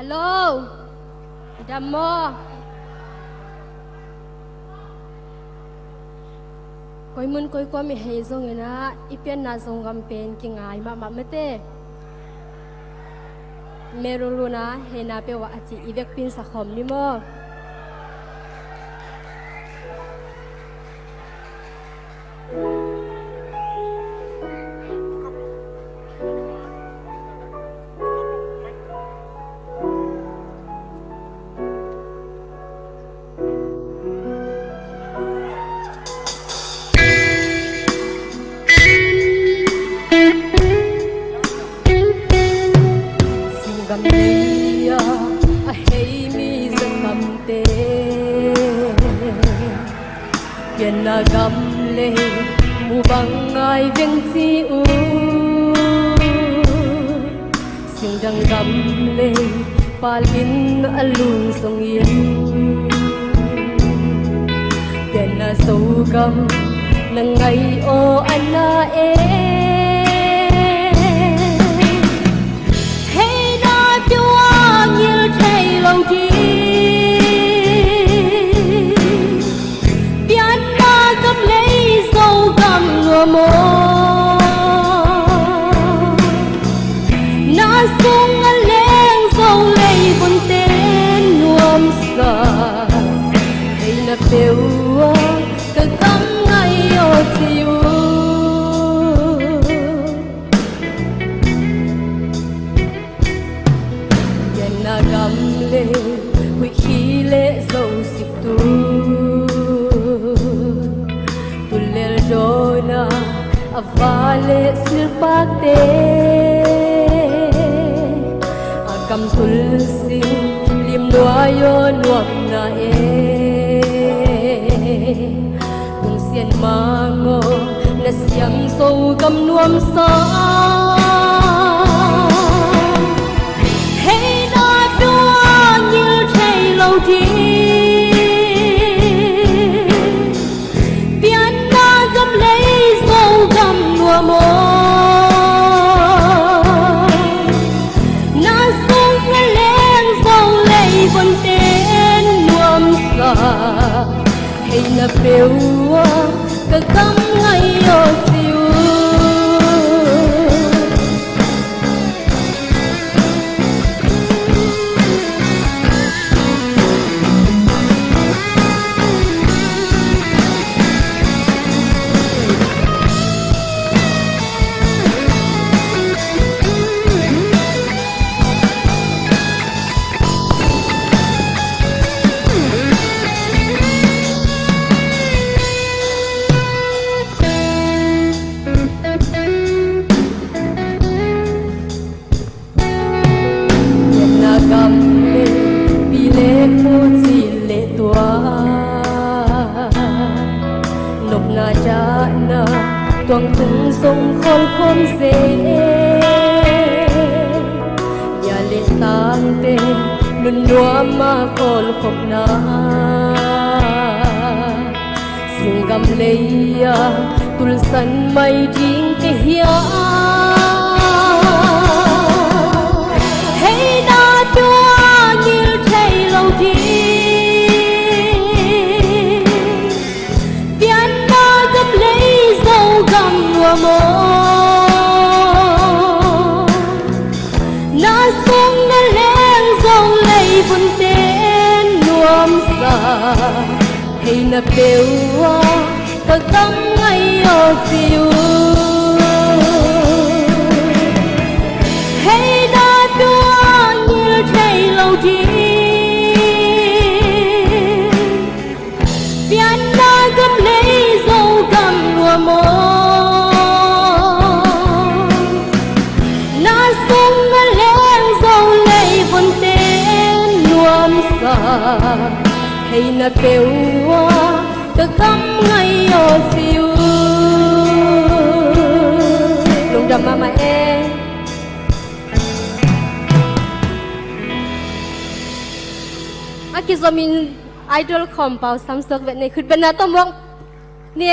Hello, đam mô. Koi mun koi ko mi hei zong ina ipen na zong gam pen ki ngai ma mate. Meruluna he na pe wa achi ivek pin sa khom ni mo. Gamlia a hei mi dân mầm tê Biên na gam lê mu bang ai veng chi u Sing dang gam lê palin alun song yên Biên na sâu gam nang ngày o ana e mô na sung a leng sâu lei bun tên nuông sa hay na peu ka kam ngai o chiu yen na gam le hui khi le sâu sip tu tulel dona avale silpate agam tulsi lim loayo nuam na kung sian mango na siyang so gam nuam sa hey na dua như thầy lâu đi mô na sung a leng sâu lei bun tên nuông sa hay na peu ka kam ngai o chiu tuang tung sông khol khom se ya le tan te nun nua ma khol khop na sing gam leya tul san mai ding te hia hey na tua như thầy lâu đi mô na sung a leng sâu lei bun tên nuông sa hay na peu ka kam ngai o chiu hey na tua như thầy lâu đi bian na gam lei sâu gam nuông mô hay na peu ka kam ngai o chiu lung dam ma e akizomin idol compound samsok vet nei khut bena tomong ni